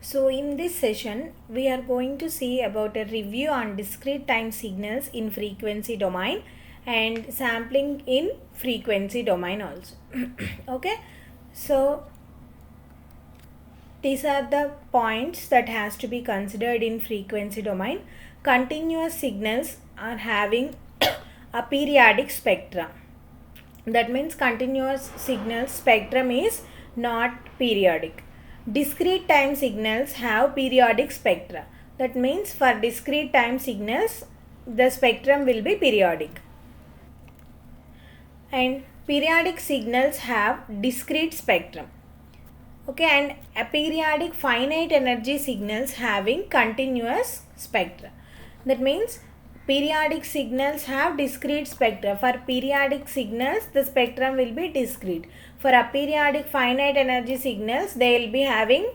So in this session, we are going to see about a review on discrete time signals in frequency domain and sampling in frequency domain also. Okay, so these are the points that has to be considered in frequency domain. Continuous signals are having a periodic spectrum. That means continuous signal spectrum is not periodic. Discrete time signals have periodic spectra. That means for discrete time signals, the spectrum will be periodic. And periodic signals have discrete spectrum. Okay, and aperiodic finite energy signals having continuous spectra. That means periodic signals have discrete spectra. For periodic signals, the spectrum will be discrete. For aperiodic finite energy signals, they will be having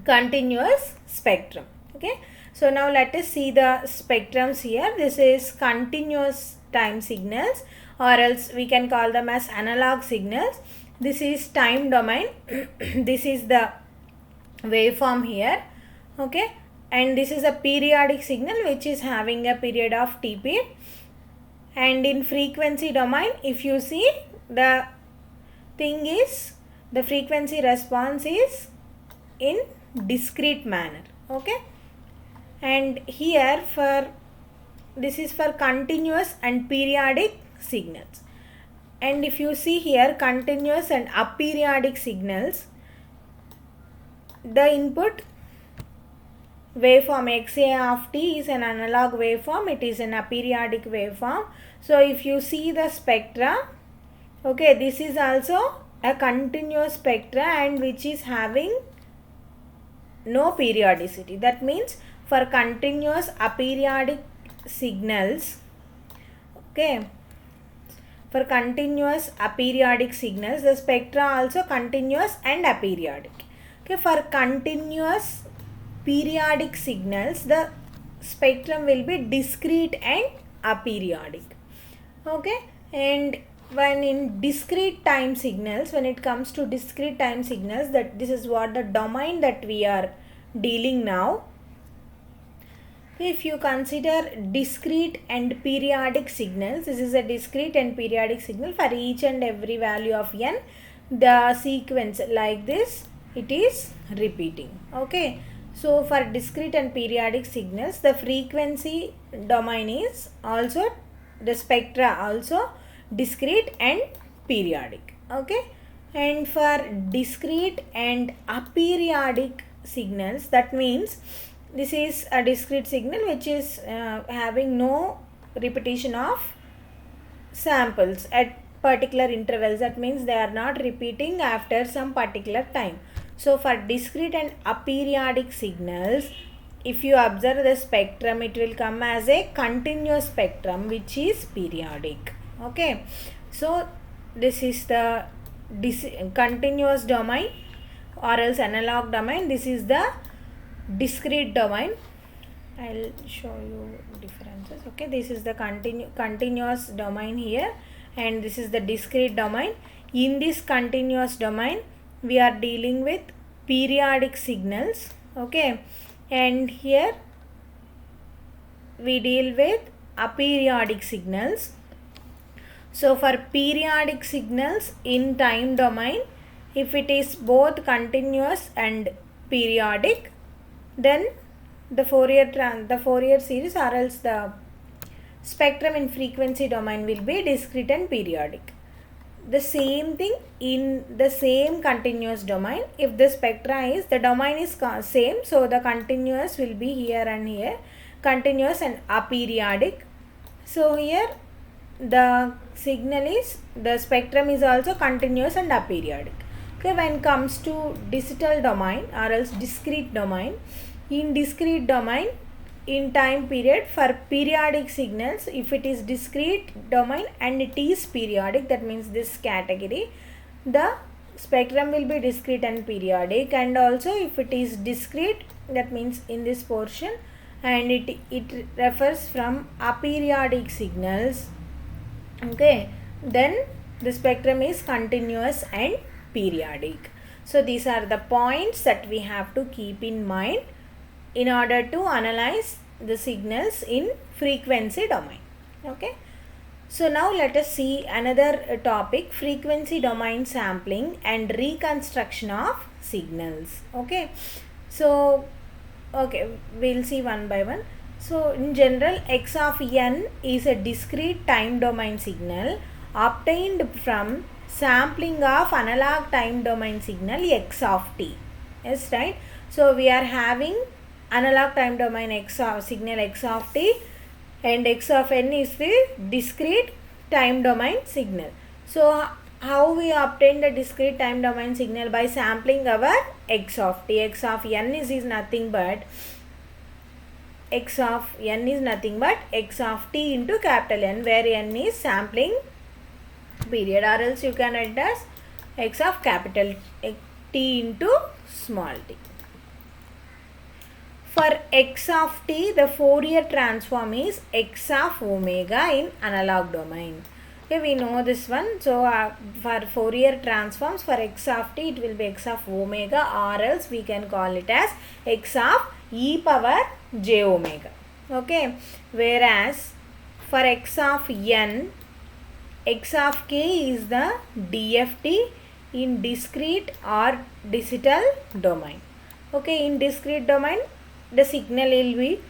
continuous spectrum. Okay, so now let us see the spectrums here. This is continuous time signals, or else we can call them as analog signals. This is time domain. This is the waveform here. Okay, and this is a periodic signal which is having a period of Tp. And in frequency domain, if you see, the thing is the frequency response is in discrete manner. Okay, and here for this is for continuous and periodic signals. And if you see here, continuous and aperiodic signals, the input waveform XA of t is an analog waveform, it is an aperiodic waveform. So if you see the spectra, okay, this is also a continuous spectra and which is having no periodicity. That means for continuous aperiodic signals, okay, for continuous aperiodic signals, the spectra also continuous and aperiodic. Okay, for continuous periodic signals, the spectrum will be discrete and aperiodic. Okay, and when in discrete time signals, when it comes to discrete time signals, that this is what the domain that we are dealing now. If you consider discrete and periodic signals, this is a discrete and periodic signal. For each and every value of n, the sequence like this, it is repeating. Okay, so for discrete and periodic signals, the frequency domain is also, the spectra also discrete and periodic. Okay, and for discrete and aperiodic signals, that means this is a discrete signal which is having no repetition of samples at particular intervals. That means they are not repeating after some particular time. So for discrete and aperiodic signals, if you observe the spectrum, it will come as a continuous spectrum which is periodic. Okay, so this is the continuous domain or else analog domain. This is the discrete domain. I'll show you differences. Okay, this is the continuous domain here, and this is the discrete domain. In this continuous domain, we are dealing with periodic signals. Okay, and here we deal with aperiodic signals. So for periodic signals in time domain, if it is both continuous and periodic, then the Fourier series or else the spectrum in frequency domain will be discrete and periodic. The same thing in the same continuous domain. If the spectra is, the domain is same, so the continuous will be here and here, continuous and aperiodic. So here the signal is, the spectrum is also continuous and aperiodic. Okay, when it comes to digital domain or else discrete domain, in discrete domain, in time period, for periodic signals, if it is discrete domain and it is periodic, that means this category, the spectrum will be discrete and periodic. And also if it is discrete, that means in this portion, and it refers from aperiodic signals. Okay, then the spectrum is continuous and periodic. So these are the points that we have to keep in mind in order to analyze the signals in frequency domain. Okay. So now let us see another topic, frequency domain sampling and reconstruction of signals. Okay. So okay, we'll see one by one. So in general, x of n is a discrete time domain signal obtained from sampling of analog time domain signal x of t. Yes, right. So we are having analog time domain signal x of t, and x of n is the discrete time domain signal. So how we obtain the discrete time domain signal? By sampling our x of t. X of n is nothing but x of t into capital N, where n is sampling period, or else you can write as x of capital T into small t. For x of t, the Fourier transform is x of omega in analog domain. Okay, we know this one. So for Fourier transforms for x of t, it will be x of omega, or else we can call it as x of e power j omega. Okay, whereas for x of n, x of k is the DFT in discrete or digital domain. Okay, in discrete domain, the signal will be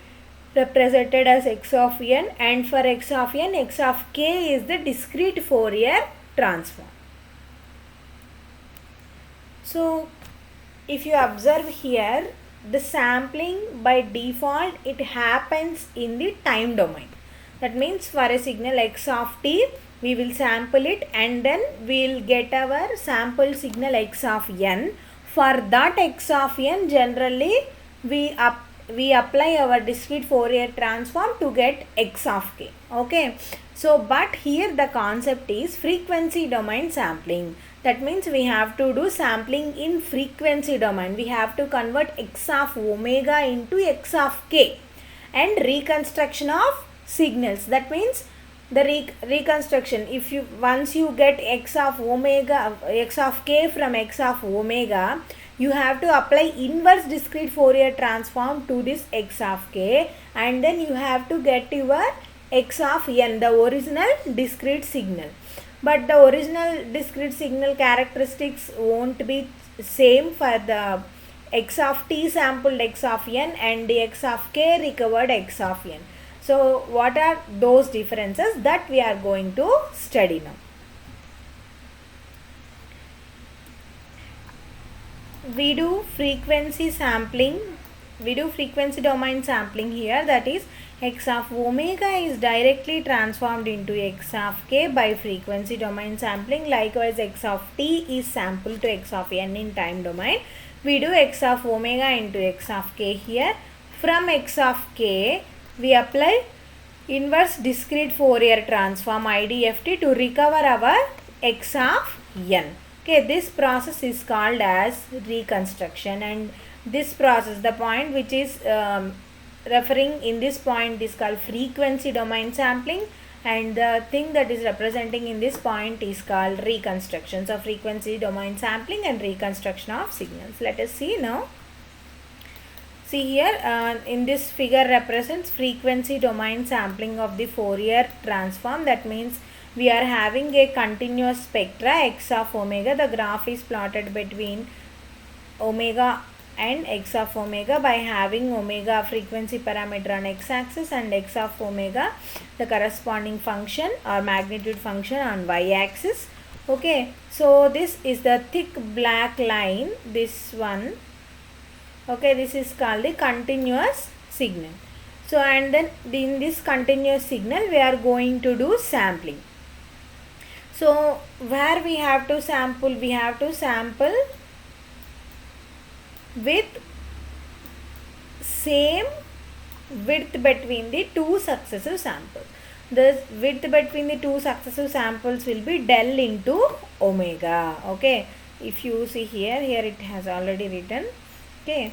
represented as x of n, and for x of n, x of k is the discrete Fourier transform. So if you observe here, the sampling by default, it happens in the time domain. That means for a signal x of t, we will sample it and then we will get our sample signal x of n. For that x of n, generally we apply our discrete Fourier transform to get x of k. Okay. So but here the concept is frequency domain sampling. That means we have to do sampling in frequency domain. We have to convert x of omega into x of k, and reconstruction of signals. That means the reconstruction, if you once you get x of k from x of omega, you have to apply inverse discrete Fourier transform to this x of k, and then you have to get your x of n, the original discrete signal. But the original discrete signal characteristics won't be same for the x of t sampled x of n and the x of k recovered x of n. So what are those differences that we are going to study now? We do frequency domain sampling here, that is x of omega is directly transformed into x of k by frequency domain sampling. Likewise, x of t is sampled to x of n in time domain. We do x of omega into x of k here. From x of k, we apply inverse discrete Fourier transform IDFT to recover our x of n. Okay, this process is called as reconstruction, and this process, the point which is referring in this point is called frequency domain sampling, and the thing that is representing in this point is called reconstruction. So frequency domain sampling and reconstruction of signals. Let us see now. See here, in this figure represents frequency domain sampling of the Fourier transform. That means we are having a continuous spectra x of omega. The graph is plotted between omega and x of omega by having omega frequency parameter on x-axis and x of omega the corresponding function or magnitude function on y-axis. Okay, so this is the thick black line, this one. Okay, this is called the continuous signal. So and then in this continuous signal we are going to do sampling. So where we have to sample? We have to sample with same width between the two successive samples. The width between the two successive samples will be del into omega. Okay, if you see here it has already written. Okay,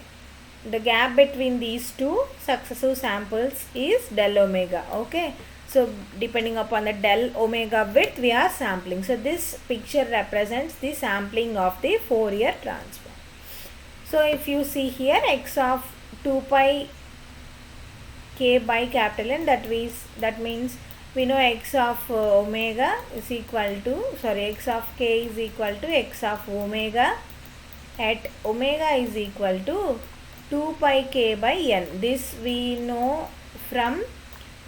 the gap between these two successive samples is del omega. Okay, So depending upon the del omega width, we are sampling. So this picture represents the sampling of the Fourier transform. So if you see here, x of 2 pi k by capital N, that means we know x of omega is equal to, x of k is equal to x of omega at omega is equal to 2 pi k by n. This we know from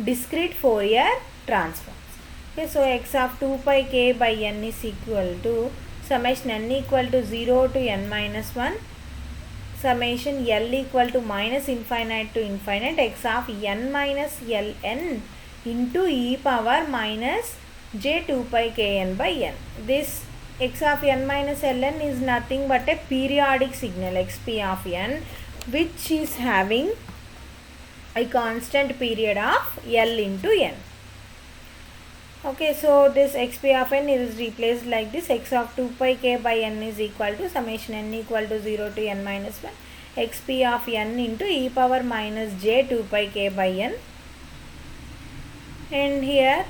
discrete Fourier transforms. Okay, so x of 2 pi k by n is equal to summation n equal to 0 to n minus 1, summation L equal to minus infinite to infinite x of n minus Ln into e power minus j 2 pi kn by n. This x of n minus Ln is nothing but a periodic signal xp of n, which is having a constant period of L into n. Okay, so this xp of n is replaced like this. X of 2 pi k by n is equal to summation n equal to 0 to n minus 1 xp of n into e power minus j 2 pi k by n. And here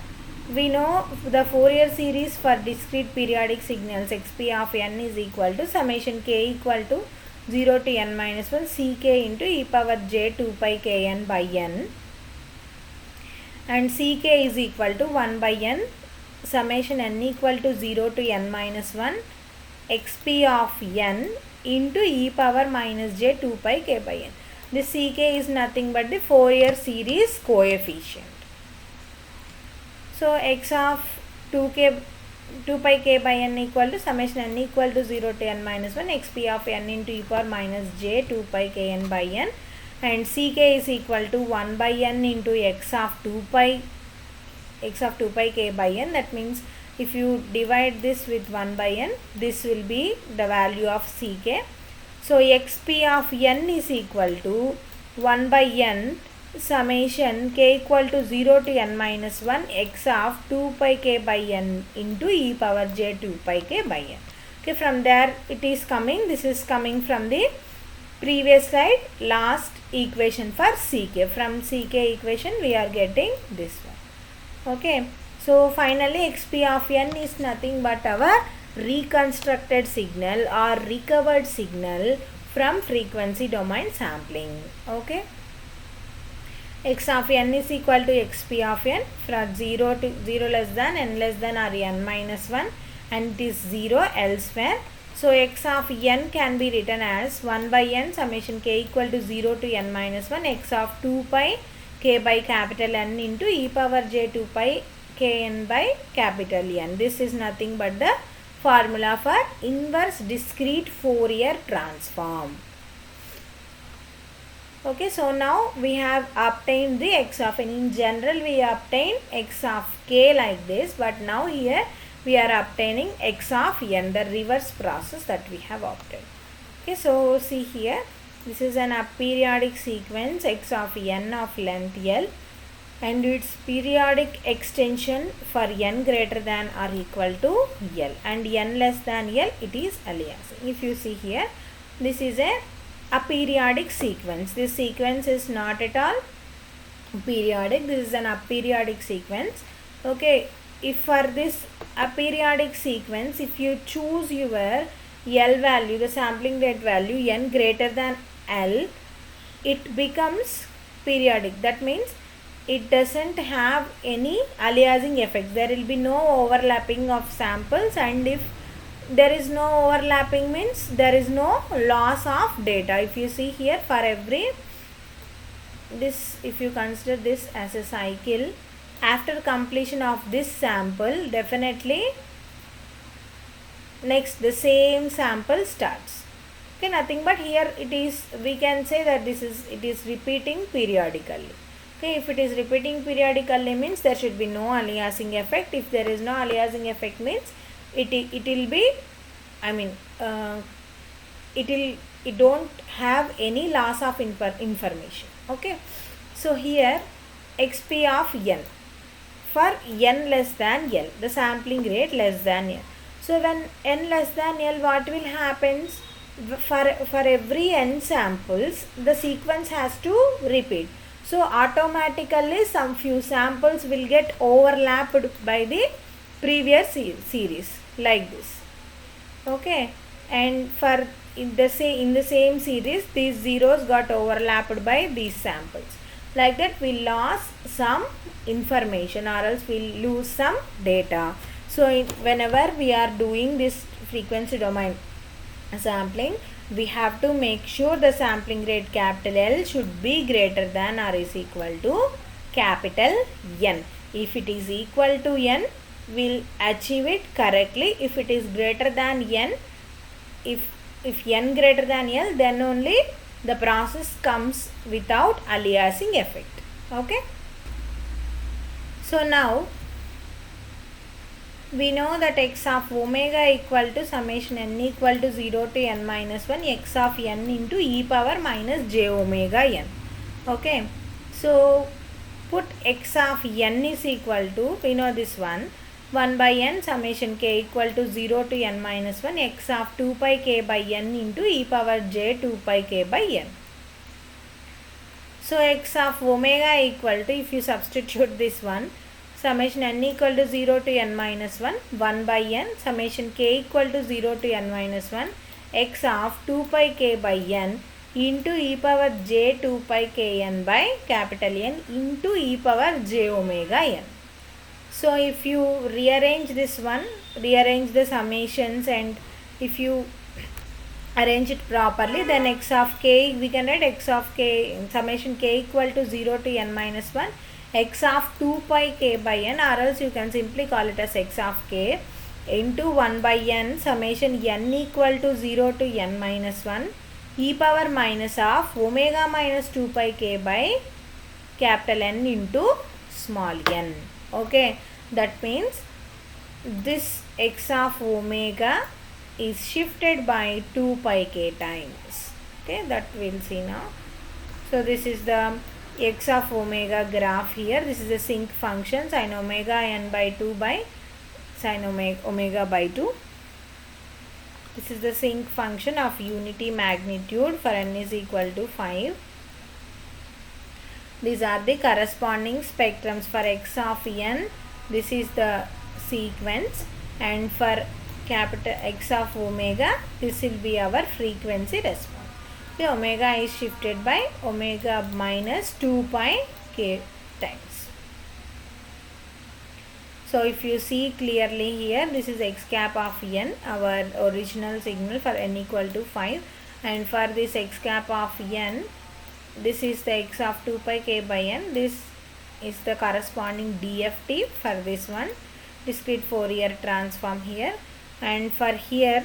we know the Fourier series for discrete periodic signals xp of n is equal to summation k equal to 0 to n minus 1 ck into e power j 2 pi kn by n, and ck is equal to 1 by n summation n equal to 0 to n minus 1 xp of n into e power minus j 2 pi k by n. This ck is nothing but the Fourier series coefficient. So x of 2 pi k by n equal to summation n equal to 0 to n minus 1 xp of n into e power minus j 2 pi kn by n, and ck is equal to 1 by n into x of 2 pi k by n. That means if you divide this with 1 by n, this will be the value of ck. So xp of n is equal to 1 by n summation k equal to 0 to n minus 1 x of 2 pi k by n into e power j 2 pi k by n. Okay, from there it is coming, this is coming from the previous slide, last equation for ck. From ck equation we are getting this one. Okay, so finally xp of n is nothing but our reconstructed signal or recovered signal from frequency domain sampling. Okay, x of n is equal to xp of n from 0 to 0 less than n less than or n minus 1, and it is 0 elsewhere. So x of n can be written as 1 by n summation k equal to 0 to n minus 1 x of 2 pi k by capital N into e power j 2 pi kn by capital N. This is nothing but the formula for inverse discrete Fourier transform. Okay, so now we have obtained the x of n. In general we obtain x of k like this, but now here we are obtaining x of n, the reverse process that we have obtained. Okay, so see here, this is an aperiodic sequence x of n of length L, and its periodic extension for n greater than or equal to L, and n less than L it is aliasing. If you see here, this is a aperiodic sequence. This sequence is not at all periodic, this is an aperiodic sequence. Okay, if for this aperiodic sequence, if you choose your L value, the sampling rate value n greater than L, it becomes periodic. That means it doesn't have any aliasing effect. There will be no overlapping of samples, and if there is no overlapping means there is no loss of data. If you see here, for every this, if you consider this as a cycle, after completion of this sample, definitely next the same sample starts. Okay, nothing but here it is, we can say that it is repeating periodically. Okay, if it is repeating periodically means there should be no aliasing effect. If there is no aliasing effect means it will be, I mean it don't have any loss of information. Okay, so here xp of n for n less than L, the sampling rate less than L. So when n less than L, what will happen? For every n samples, the sequence has to repeat. So automatically some few samples will get overlapped by the previous series like this. Okay, and for in the same series, these zeros got overlapped by these samples. Like that, we lost some information, or else we'll lose some data. So whenever we are doing this frequency domain sampling, we have to make sure the sampling rate capital L should be greater than or is equal to capital N. If it is equal to N, we'll achieve it correctly. If it is greater than N, if N greater than L, then only the process comes without aliasing effect. Okay. So now we know that x of omega equal to summation n equal to 0 to n minus 1 x of n into e power minus j omega n. Okay. So put x of n is equal to, we know this one, 1 by n summation k equal to 0 to n minus 1 x of 2 pi k by n into e power j 2 pi k by n. So x of omega equal to, if you substitute this one, summation n equal to 0 to n minus 1, 1 by n, summation k equal to 0 to n minus 1, x of 2 pi k by n into e power j 2 pi k n by capital N into e power j omega n. So if you rearrange this one, rearrange the summations, and if you arrange it properly, then x of k, we can write x of k, summation k equal to 0 to n minus 1, x of 2 pi k by n, or else you can simply call it as x of k into 1 by n summation n equal to 0 to n minus 1 e power minus of omega minus 2 pi k by capital N into small n. Okay, that means this x of omega is shifted by 2 pi k times. Okay, that we'll see now. So this is the x of omega graph here. This is the sinc function sin omega n by 2 by sin omega by 2. This is the sinc function of unity magnitude for n is equal to 5. These are the corresponding spectrums for x of n. This is the sequence, and for capital X of omega, this will be our frequency response. The omega is shifted by omega minus 2 pi k times. So if you see clearly here, this is x cap of n, our original signal for n equal to 5, and for this x cap of n, this is the x of 2 pi k by n. This is the corresponding DFT for this one, discrete Fourier transform here. And for here,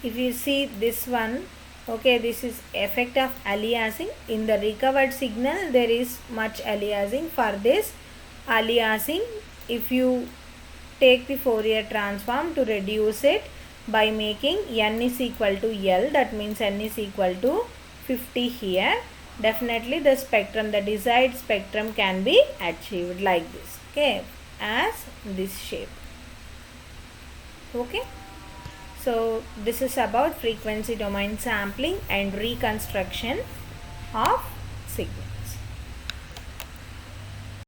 if you see this one, okay, this is effect of aliasing. In the recovered signal, there is much aliasing. For this aliasing, if you take the Fourier transform to reduce it by making n is equal to L, that means n is equal to 50 here, definitely the spectrum, the desired spectrum can be achieved like this, okay, as this shape. Okay, so this is about frequency domain sampling and reconstruction of signal.